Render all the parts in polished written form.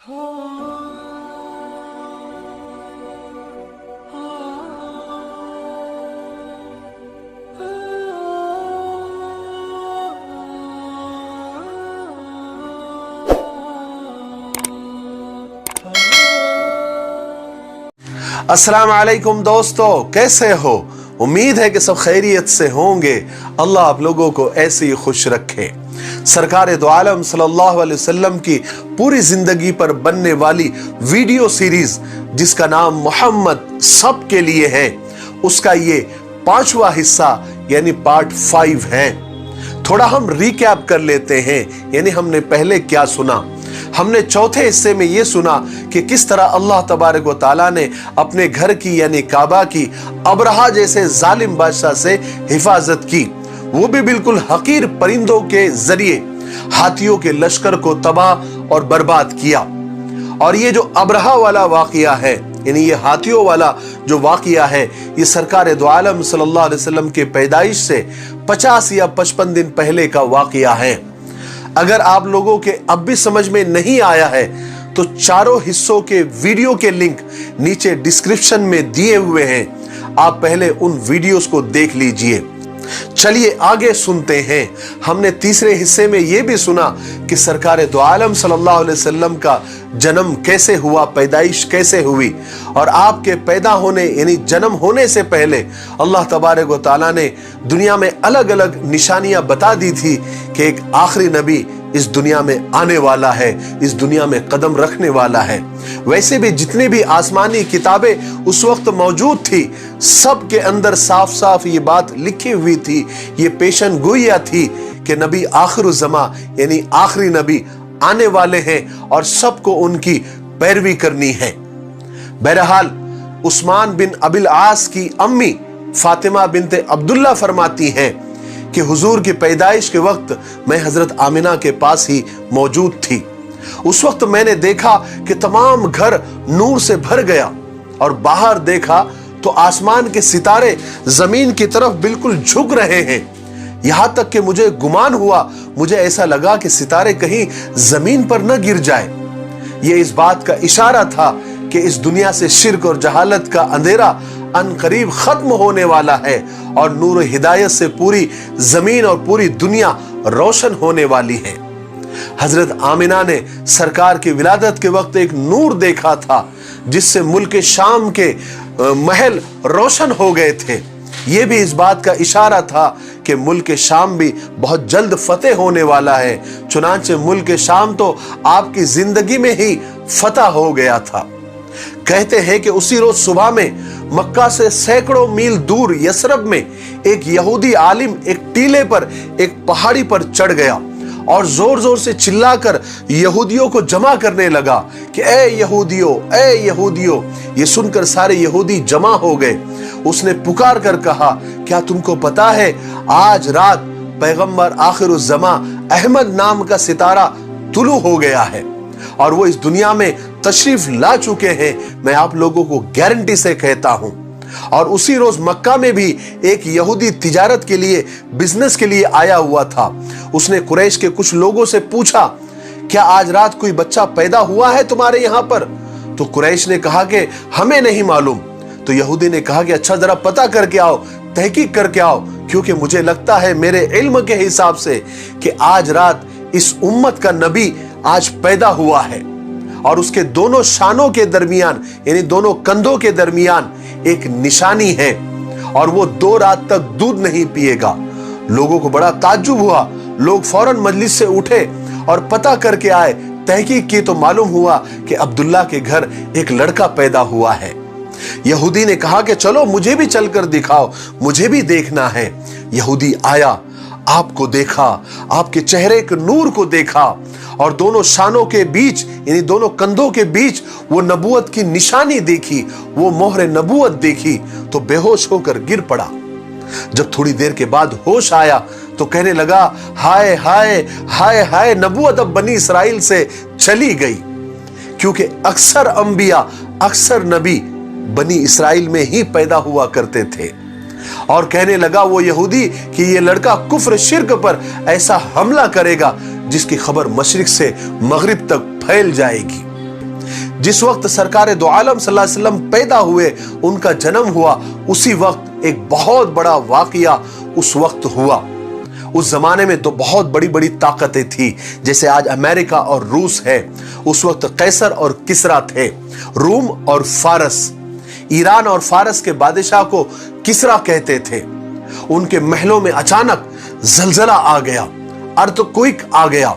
अस्सलाम वालेकुम दोस्तों, कैसे हो? उम्मीद है कि सब खैरियत से होंगे। अल्लाह आप लोगों को ऐसे ही खुश रखे। सरकार दो आलम सल्लल्लाहु अलैहि वसल्लम की पूरी जिंदगी पर बनने वाली वीडियो सीरीज जिसका नाम मोहम्मद सब के लिए है, उसका ये 5वां हिस्सा यानी पार्ट 5 है। थोड़ा हम रिकैप कर लेते हैं, यानी हमने पहले क्या सुना। हमने चौथे हिस्से में यह सुना कि किस तरह अल्लाह तबारक व तआला ने अपने घर की यानी काबा की अबरहा जैसे जालिम बादशाह से हिफाजत की, वो भी बिल्कुल हकीर परिंदों के जरिए हाथियों के लश्कर को तबाह और बर्बाद किया। और ये जो अबरहा वाला वाकया है, यानी ये हाथियों वाला जो वाकया है, ये सरकार दो आलम सल्लल्लाहु अलैहि वसल्लम के पैदाइश से 50 या 55 दिन पहले का वाकया है। अगर आप लोगों के अब भी समझ में नहीं आया है तो चारों हिस्सों के वीडियो के लिंक नीचे डिस्क्रिप्शन में दिए हुए हैं, आप पहले उन वीडियोस को देख लीजिए। चलिए आगे सुनते हैं। हमने तीसरे हिस्से में यह भी सुना कि सरकार दो आलम सल्लल्लाहु अलैहि वसल्लम का जन्म कैसे हुआ, पैदाइश कैसे हुई, और आपके पैदा होने यानी जन्म होने से पहले अल्लाह तबारक व तआला ने दुनिया में अलग अलग निशानियां बता दी थी कि एक आखिरी नबी इस दुनिया में आने वाला है, इस दुनिया में कदम रखने वाला है। वैसे भी जितने भी आसमानी किताबें उस वक्त मौजूद थी, सब के अंदर साफ साफ ये बात लिखी हुई थी, ये पेशन गोइया थी कि नबी आखिरुज़्ज़मा यानी आखिरी नबी आने वाले हैं और सबको उनकी पैरवी करनी है। बहरहाल उस्मान बिन अबिल आस की अम्मी फातिमा बिनते अब्दुल्ला फरमाती हैं कि हुजूर की पैदाइश के वक्त मैं हजरत आमिना के पास ही मौजूद थी। उस वक्त मैंने देखा कि तमाम घर नूर से भर गया और बाहर देखा तो आसमान के सितारे जमीन की तरफ बिल्कुल झुक रहे हैं। यहां तक कि मुझे गुमान हुआ, मुझे ऐसा लगा कि सितारे कहीं जमीन पर न गिर जाए। यह इस बात का इशारा था कि इस दुनिया से शिर्क और जहालत का अंधेरा अनकरीब खत्म होने वाला है और नूर हिदायत से पूरी जमीन और पूरी दुनिया रोशन होने वाली है। हजरत आमिना ने सरकार की विलादत के वक्त एक नूर देखा था जिससे मुल्क शाम के महल रोशन हो गए थे। यह भी इस बात का इशारा था कि मुल्क शाम भी बहुत जल्द फतेह होने वाला है। चुनांचे मुल्क शाम तो आपकी जिंदगी में ही फतह हो गया था। कहते हैं कि उसी रोज सुबह में मक्का से सैकड़ों मील दूर यसरब में एक यहूदी आलिम एक टीले पर एक पहाड़ी पर चढ़ गया और जोर जोर से चिल्लाकर यहूदियों को जमा करने लगा कि ए यहूदियों, ए यहूदियों। ये सुनकर सारे यहूदी जमा हो गए। उसने पुकार कर कहा, क्या तुमको पता है आज रात पैगंबर आखिरुज़्ज़मा अहमद नाम का सितारा तुलू हो गया है और वो इस दुनिया में तशरीफ ला चुके हैं। मैं आप लोगों को गारंटी से कहता हूं। और उसी रोज मक्का में भी एक यहूदी तिजारत के लिए, बिजनेस के लिए आया हुआ था। उसने कुरैश के कुछ लोगों से पूछा, क्या आज रात कोई बच्चा पैदा हुआ है तुम्हारे यहां पर? तो कुरैश ने कहा कि हमें नहीं मालूम। तो यहूदी ने कहा कि अच्छा जरा पता करके आओ, तहकीक करके आओ, क्योंकि मुझे लगता है मेरे इल्म के हिसाब से कि आज रात इस उम्मत का नबी आज पैदा हुआ है। और उसके दोनों शानों के दरमियान यानी दोनों कंधों के दरमियान एक निशानी है और वो 2 रात तक दूध नहीं पिएगा। लोगों को बड़ा ताज्जुब हुआ। लोग फौरन मजलिस से उठे और पता करके आए। तहकीक की तो मालूम हुआ कि अब्दुल्ला के घर एक लड़का पैदा हुआ है। यहूदी ने कहा कि चलो मुझे भी चलकर दिखाओ, मुझे भी देखना है। यहूदी आया, आपको देखा, आपके चेहरे के नूर को देखा और दोनों शानों के बीच यानी दोनों कंधों के बीच वो नबूवत की निशानी देखी, वो मोहर नबूवत देखी तो बेहोश होकर गिर पड़ा। जब थोड़ी देर के बाद होश आया तो कहने लगा, हाय हाय हाय हाय, नबूवत अब बनी इसराइल से चली गई। क्योंकि अक्सर अंबिया, अक्सर नबी बनी इसराइल में ही पैदा हुआ करते थे। और कहने लगा वो यहूदी कि ये लड़का कुफ्र शिर्क पर ऐसा हमला करेगा जिसकी खबर मशरिक से मगरिब तक फैल जाएगी। जिस वक्त सरकार दो आलम सल्लल्लाहु अलैहि वसल्लम पैदा हुए, उनका जन्म हुआ, उसी वक्त एक बहुत बड़ा वाकया उस वक्त हुआ। उस जमाने में तो बहुत बड़ी बड़ी ताकतें थी, जैसे आज अमेरिका और रूस है। उस वक्त कैसर और किसरा थे, रूम और फारस। ईरान और फारस के बादशाह को किसरा कहते थे। उनके महलों में अचानक जलजला आ गया, अर्थक्वेक आ गया,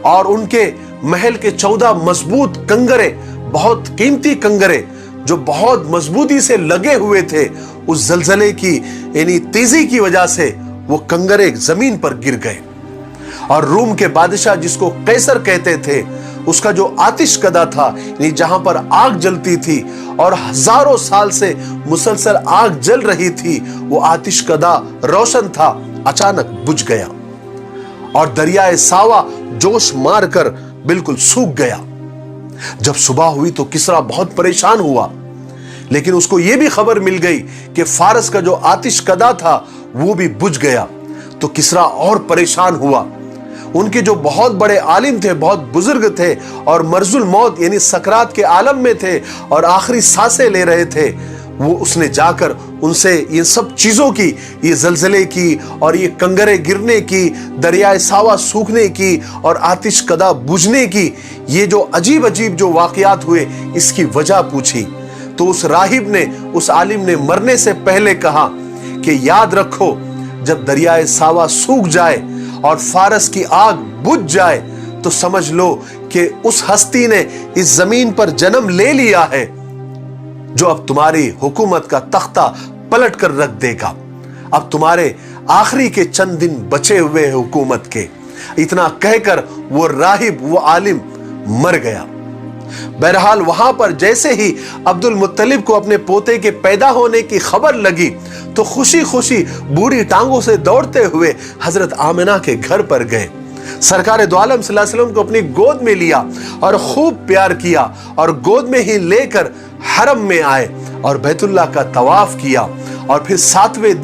और उनके महल के 14 मजबूत कंगरे, बहुत कीमती कंगरे जो बहुत मजबूती से लगे हुए थे, उस जलजले की यानी तेजी की वजह से वो कंगरे जमीन पर गिर गए। और रूम के बादशाह जिसको कैसर कहते थे, उसका जो आतिश कदा था, यानी जहां पर आग जलती थी और हजारों साल से मुसलसल आग जल रही थी, वो आतिश कदा रोशन था, अचानक बुझ गया और दरियाए सावा जोश मारकर बिल्कुल सूख गया। जब सुबह हुई तो किसरा बहुत परेशान हुआ, लेकिन उसको यह भी खबर मिल गई कि फारस का जो आतिश कदा था वो भी बुझ गया। तो किसरा और परेशान हुआ। उनके जो बहुत बड़े आलिम थे, बहुत बुजुर्ग थे और मर्जुल मौत यानी सकरात के आलम में थे और आखिरी सांसें ले रहे थे, वो उसने जाकर उनसे ये सब चीजों की, ये जलजले की और ये कंगरे गिरने की, दरियाए सावा सूखने की और आतिश कदा बुझने की, ये जो अजीब अजीब जो वाकयात हुए, इसकी वजह पूछी। तो उस राहिब ने, उस आलिम ने मरने से पहले कहा कि याद रखो, जब दरियाए सावा सूख जाए और फारस की आग बुझ जाए तो समझ लो कि उस हस्ती ने इस जमीन पर जन्म ले लिया है जो अब तुम्हारी हुकूमत का तख्ता पलट कर रख देगा। अब तुम्हारे आखिरी के चंद दिन बचे हुए हैं हुकूमत के। इतना कहकर वो राहिब, वो आलिम मर गया। बहरहाल वहां पर जैसे ही अब्दुल मुत्तलिब को अपने पोते के पैदा होने की खबर लगी तो खुशी खुशी बूढ़ी टांगों से दौड़ते हुए हजरत आमिना के घर पर गए। सरकार दो आलम सल्लल्लाहु अलैहि वसल्लम को अपनी गोद में लिया और खूब प्यार किया और गोद में ही लेकर हरम में आए और बैतुल्लाह का तवाफ किया और फिर सातवें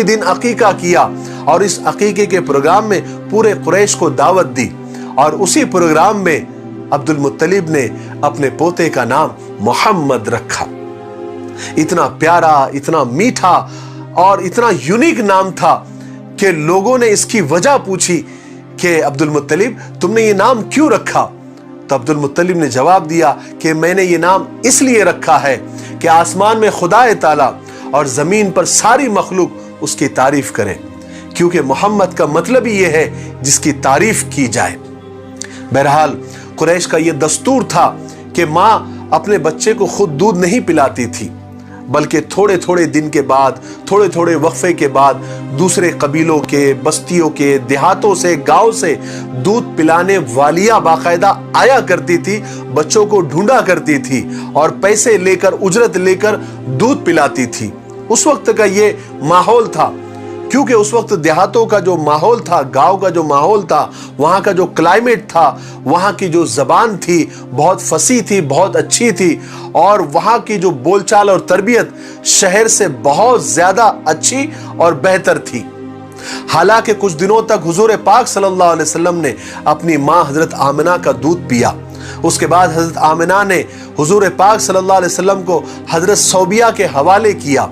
दिन अकीका किया और इस अकीके के प्रोग्राम में पूरे कुरैश को दावत दी और उसी प्रोग्राम में अब्दुल मुत्तलिब ने अपने पोते का नाम मोहम्मद रखा। इतना प्यारा, इतना मीठा और इतना यूनिक नाम था कि लोगों ने इसकी वजह पूछी कि अब्दुल मुत्तलिब, तुमने ये नाम क्यों रखा? तो अब्दुल मुत्तलिब ने जवाब दिया कि मैंने ये नाम इसलिए रखा है कि आसमान में खुदा ताला और जमीन पर सारी मखलूक उसकी तारीफ करे, क्योंकि मोहम्मद का मतलब ही यह है जिसकी तारीफ की जाए। बहरहाल कुरैश का यह दस्तूर था कि माँ अपने बच्चे को खुद दूध नहीं पिलाती थी, बल्कि थोड़े थोड़े दिन के बाद, थोड़े थोड़े वक्फे के बाद दूसरे कबीलों के, बस्तियों के, देहातों से, गांव से दूध पिलाने वालियां बाकायदा आया करती थी, बच्चों को ढूंढा करती थी और पैसे लेकर, उजरत लेकर दूध पिलाती थी। उस वक्त का ये माहौल था, क्योंकि उस वक्त देहातों का जो माहौल था, गांव का जो माहौल था, वहां का जो क्लाइमेट था, वहां की जो जबान थी बहुत फसी थी, बहुत अच्छी थी और वहां की जो बोलचाल और तरबियत शहर से बहुत ज्यादा अच्छी और बेहतर थी। हालांकि कुछ दिनों तक हुजूर पाक सल्लल्लाहु अलैहि वसल्लम ने अपनी मां हजरत आमिना का दूध पिया। उसके बाद हजरत आमिना ने हुजूर पाक सल्लल्लाहु अलैहि वसल्लम को हजरत सौबिया के हवाले किया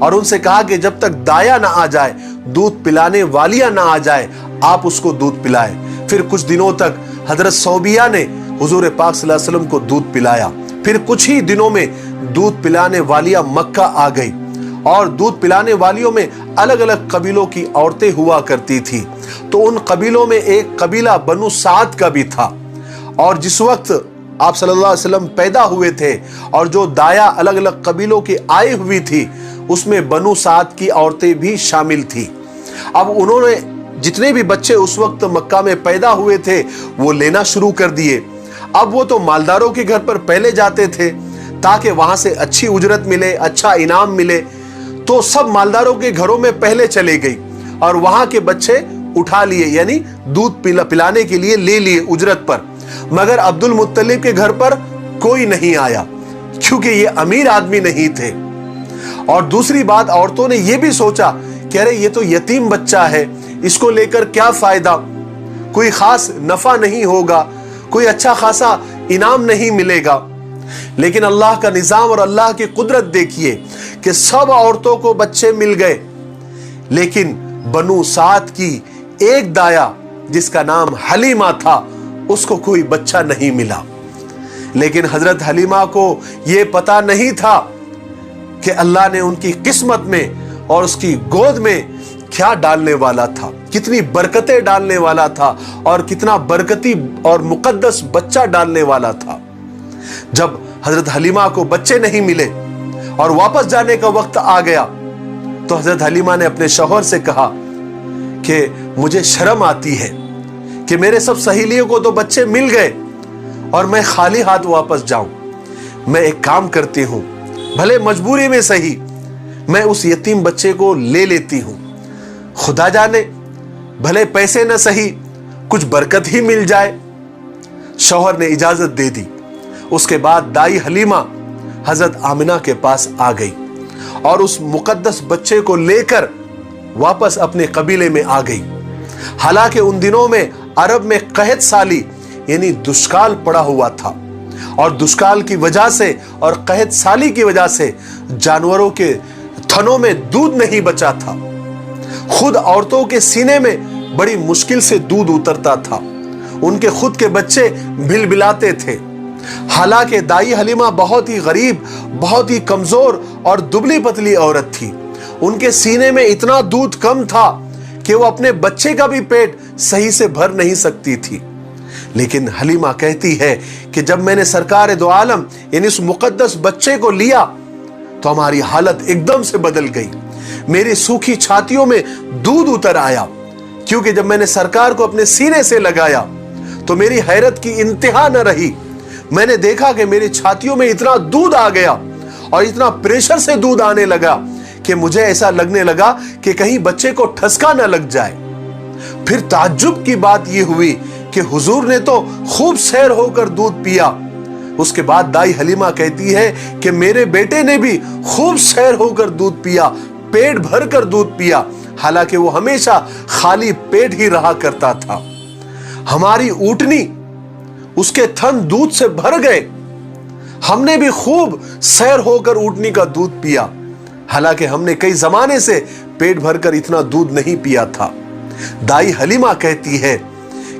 और उनसे कहा कि जब तक दाया ना आ जाए, दूध पिलाने वालियां ना आ जाए, आप उसको दूध पिलाए। फिर कुछ दिनों तक हजरत सौबिया ने हुजूर पाक सल्लल्लाहु अलैहि वसल्लम को दूध पिलाया। फिर कुछ ही दिनों में दूध पिलाने वालियां मक्का आ गई और दूध पिलाने वालियों में अलग अलग कबीलों की औरतें हुआ करती थी। तो उन कबीलों में एक कबीला बनु साद का भी था और जिस वक्त आप सल्लल्लाहु अलैहि वसल्लम पैदा हुए थे और जो दाया अलग अलग कबीलों की आई हुई थी, उसमें बनु साद की औरतें भी शामिल थी। अब उन्होंने जितने भी बच्चे उस वक्त मक्का में पैदा हुए थे वो लेना शुरू कर दिए। अब वो तो मालदारों के घर पर पहले जाते थे ताकि वहां से अच्छी उजरत मिले, अच्छा इनाम मिले। तो सब मालदारों के घरों में पहले चले गई और वहां के बच्चे उठा लिए, यानी दूध पिलाने के लिए ले लिए उजरत पर। मगर अब्दुल मुत्तलिब के घर पर कोई नहीं आया क्योंकि ये अमीर आदमी नहीं थे। और दूसरी बात, औरतों ने यह भी सोचा कि अरे ये तो यतीम बच्चा है, इसको लेकर क्या फायदा, कोई खास नफा नहीं होगा, कोई अच्छा खासा इनाम नहीं मिलेगा। लेकिन अल्लाह का निजाम और अल्लाह की कुदरत देखिए कि सब औरतों को बच्चे मिल गए, लेकिन बनु साद की एक दाया जिसका नाम हलीमा था, उसको कोई बच्चा नहीं मिला। लेकिन हजरत हलीमा को यह पता नहीं था कि अल्लाह ने उनकी किस्मत में और उसकी गोद में क्या डालने वाला था, कितनी बरकतें डालने वाला था और कितना बरकती और मुकद्दस बच्चा डालने वाला था। जब हजरत हलीमा को बच्चे नहीं मिले और वापस जाने का वक्त आ गया, तो हजरत हलीमा ने अपने शौहर से कहा कि मुझे शर्म आती है कि मेरे सब सहेलियों को तो बच्चे मिल गए और मैं खाली हाथ वापस जाऊं। मैं एक काम करती हूं, भले मजबूरी में सही, मैं उस यतीम बच्चे को ले लेती हूं। खुदा जाने भले पैसे न सही, कुछ बरकत ही मिल जाए। शौहर ने इजाजत दे दी। उसके बाद दाई हलीमा हजरत आमिना के पास आ गई और उस मुकद्दस बच्चे को लेकर वापस अपने कबीले में आ गई। हालांकि उन दिनों में अरब में कहत साली यानी दुष्काल पड़ा हुआ था, और दुष्काल की वजह से और कहत साली की वजह से जानवरों के थनों में दूध नहीं बचा था। खुद औरतों के सीने में बड़ी मुश्किल से दूध उतरता था। उनके खुद के बच्चे बिलबिलाते थे। हालांकि दाई हलीमा बहुत ही गरीब, बहुत ही कमजोर और दुबली पतली औरत थी। उनके सीने में इतना दूध कम था कि वो अपने बच्चे का भी पेट सही से भर नहीं सकती थी। लेकिन हलीमा कहती है कि जब मैंने सरकार दो आलम यानी उस मुकद्दस बच्चे को लिया तो हमारी हालत एकदम से बदल गई। मेरी सूखी छातियों में दूध उतर आया, क्योंकि जब मैंने सरकार को अपने सीने से लगाया तो मेरी हैरत की इंतहा न रही। मैंने देखा कि मेरी छातियों में इतना दूध आ गया और इतना प्रेशर से दूध आने लगा कि मुझे ऐसा लगने लगा कि कहीं बच्चे को ठसका न लग जाए। फिर ताज्जुब की बात यह हुई कि हुजूर ने तो खूब सैर होकर दूध पिया। उसके बाद दाई हलीमा कहती है कि मेरे बेटे ने भी खूब सैर होकर दूध पिया, पेट भर कर दूध पिया, हालांकि वो हमेशा खाली पेट ही रहा करता था। हमारी ऊँटनी, उसके थन दूध से भर गए। हमने भी खूब सैर होकर ऊँटनी का दूध पिया, हालांकि हमने कई जमाने से पेट भरकर इतना दूध नहीं पिया था। दाई हलीमा कहती है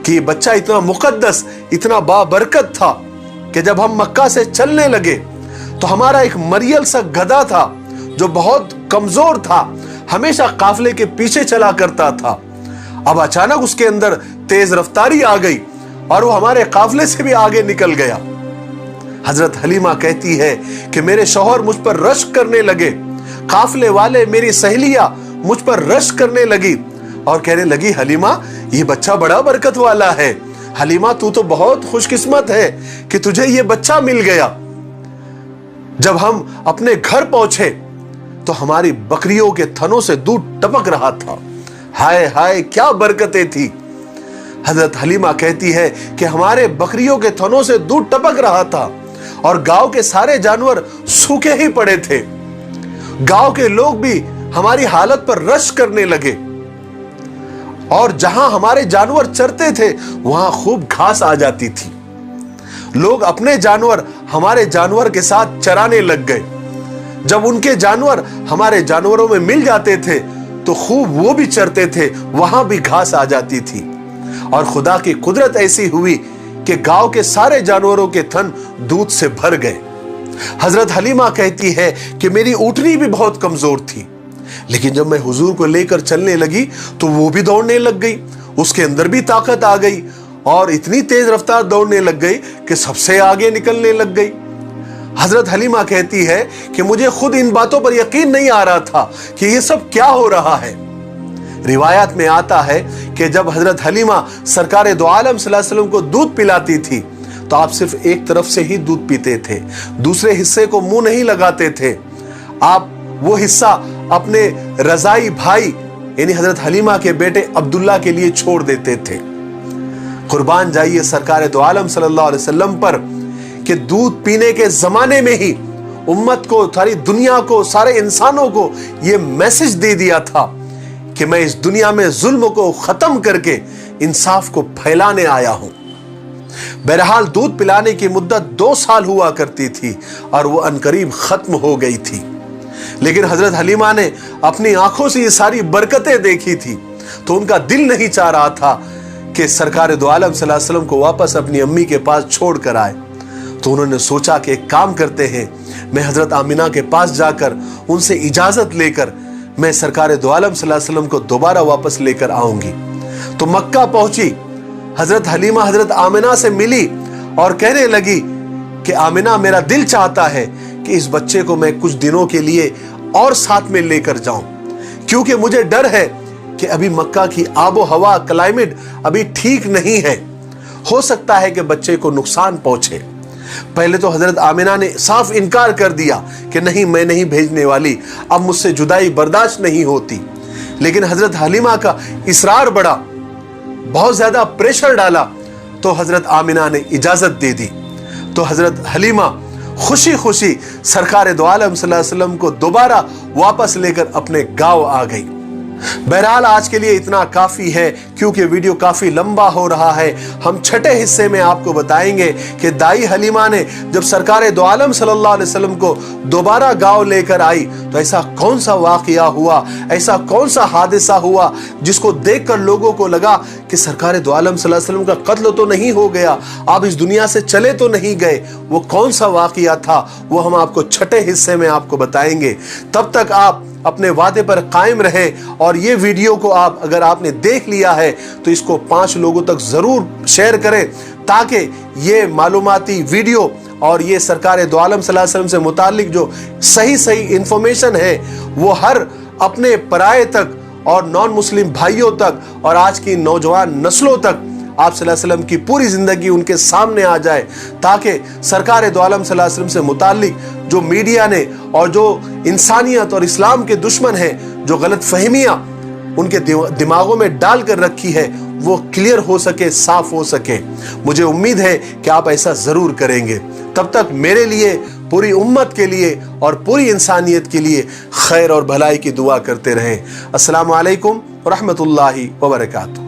कि बच्चा इतना मुकद्दस, इतना बाबरकत था कि जब हम मक्का से चलने लगे तो हमारा एक मरियल सा गधा था जो बहुत कमजोर था, हमेशा काफले के पीछे चला करता था। अब अचानक उसके अंदर तेज रफ्तारी आ गई और वो हमारे काफले से भी आगे निकल गया। हजरत हलीमा कहती है कि मेरे शौहर मुझ पर रश्क करने लगे। काफले वाले, मेरी सहेलियां मुझ पर रश्क करने लगी और कहने लगी, हलीमा ये बच्चा बड़ा बरकत वाला है। हलीमा तू तो बहुत खुशकिस्मत है कि तुझे ये बच्चा मिल गया। जब हम अपने घर पहुंचे तो हमारी बकरियों के थनों से दूध टपक रहा था। हाय हाय क्या बरकतें थी। हजरत हलीमा कहती है कि हमारे बकरियों के थनों से दूध टपक रहा था और गांव के सारे जानवर सूखे ही पड़े थे। गांव के लोग भी हमारी हालत पर रश करने लगे और जहां हमारे जानवर चरते थे वहां खूब घास आ जाती थी। लोग अपने जानवर हमारे जानवर के साथ चराने लग गए। जब उनके जानवर हमारे जानवरों में मिल जाते थे तो खूब वो भी चरते थे, वहां भी घास आ जाती थी। और खुदा की कुदरत ऐसी हुई कि गांव के सारे जानवरों के थन दूध से भर गए। हजरत हलीमा कहती है कि मेरी ऊँटनी भी बहुत कमजोर थी, लेकिन जब मैं हुजूर को लेकर चलने लगी तो वो भी दौड़ने लग गई, उसके अंदर भी ताकत आ गई और इतनी तेज रफ्तार दौड़ने लग गई कि सबसे आगे निकलने लग गई। हजरत हलीमा कहती है कि मुझे खुद इन बातों पर यकीन नहीं आ रहा था कि ये सब क्या हो रहा है। रिवायत में आता है कि जब हजरत हलीमा सरकार दो आलम सल्लल्लाहु अलैहि वसल्लम को दूध पिलाती थी तो आप सिर्फ एक तरफ से ही दूध पीते थे, दूसरे हिस्से को मुंह नहीं लगाते थे। आप वो हिस्सा अपने रजाई भाई यानी हजरत हलीमा के बेटे अब्दुल्ला के लिए छोड़ देते थे। कुर्बान जाइए सरकार दो आलम सल्लल्लाहु अलैहि वसल्लम पर कि दूध पीने के जमाने में ही उम्मत को, सारी दुनिया को, सारे इंसानों को यह मैसेज दे दिया था कि मैं इस दुनिया में जुल्म को खत्म करके इंसाफ को फैलाने आया हूं। बहरहाल दूध पिलाने की मुद्दत 2 साल हुआ करती थी और वो अनकरीब खत्म हो गई थी। लेकिन हजरत हलीमा ने अपनी आंखों से ये सारी बरकतें देखी थी, तो उनका दिल नहीं चाह रहा था कि सरकार दो आलम सल्लल्लाहु अलैहि वसल्लम को वापस अपनी अम्मी के पास छोड़ कर आए। तो उन्होंने सोचा कि एक काम करते हैं, मैं हजरत आमिना के पास जाकर उनसे इजाजत लेकर मैं सरकार दो आलम सल्लल्लाहु अलैहि वसल्लम को दोबारा वापस लेकर आऊंगी। तो मक्का पहुंची, हजरत हलीमा हजरत आमिना से मिली और कहने लगी कि आमिना, मेरा दिल चाहता है कि इस बच्चे को मैं कुछ दिनों के लिए और साथ में लेकर जाऊं, क्योंकि मुझे डर है कि अभी मक्का की आबो हवा, क्लाइमेट अभी ठीक नहीं है, हो सकता है कि बच्चे को नुकसान पहुंचे। पहले तो हजरत आमिना ने साफ इनकार कर दिया कि नहीं, मैं नहीं भेजने वाली, अब मुझसे जुदाई बर्दाश्त नहीं होती। लेकिन हजरत हलीमा का इसरार बढ़ा, बहुत ज्यादा प्रेशर डाला, तो हजरत आमिना ने इजाजत दे दी। तो हजरत हलीमा खुशी खुशी सरकार दो आलम सल्लल्लाहु अलैहि वसल्लम को दोबारा वापस लेकर अपने गांव आ गई। बहरहाल आज के लिए इतना काफी है, क्योंकि वीडियो काफी लंबा हो रहा है। हम छठे हिस्से में आपको बताएंगे कि दाई हलीमा ने जब सरकार दो आलम सल्लल्लाहु अलैहि वसल्लम को दोबारा गांव लेकर आई तो ऐसा कौन सा वाकया हुआ, ऐसा कौन सा हादसा हुआ जिसको देखकर लोगों को लगा कि सरकार दो आलम सल्लल्लाहु अलैहि वसल्लम का कत्ल तो नहीं हो गया, आप इस दुनिया से चले तो नहीं गए। वो कौन सा वाकया था, वो हम आपको छठे हिस्से में आपको बताएंगे। तब तक आप अपने वादे पर कायम रहे और ये वीडियो को आप अगर आपने देख लिया है तो इसको 5 लोगों तक जरूर शेयर करें, ताकि ये मालूमाती वीडियो और ये सरकार दो आलम सल्लल्लाहु अलैहि वसल्लम से मुतालिक जो सही इंफॉर्मेशन है वो हर अपने पराये तक और नॉन मुस्लिम भाइयों तक और आज की नौजवान नस्लों तक आप सल्लल्लाहु अलैहि वसल्लम की पूरी जिंदगी उनके सामने आ जाए, ताकि सरकार दो आलम सल्लल्लाहु अलैहि वसल्लम से मुतालिक जो मीडिया ने और जो इंसानियत और इस्लाम के दुश्मन हैं, जो गलत फहमियां उनके दिमागों में डाल कर रखी है, वो क्लियर हो सके, साफ हो सके। मुझे उम्मीद है कि आप ऐसा जरूर करेंगे। तब तक मेरे लिए, पूरी उम्मत के लिए और पूरी इंसानियत के लिए खैर और भलाई की दुआ करते रहें। अस्सलामु अलैकुम व रहमतुल्लाहि व बरकातुहू।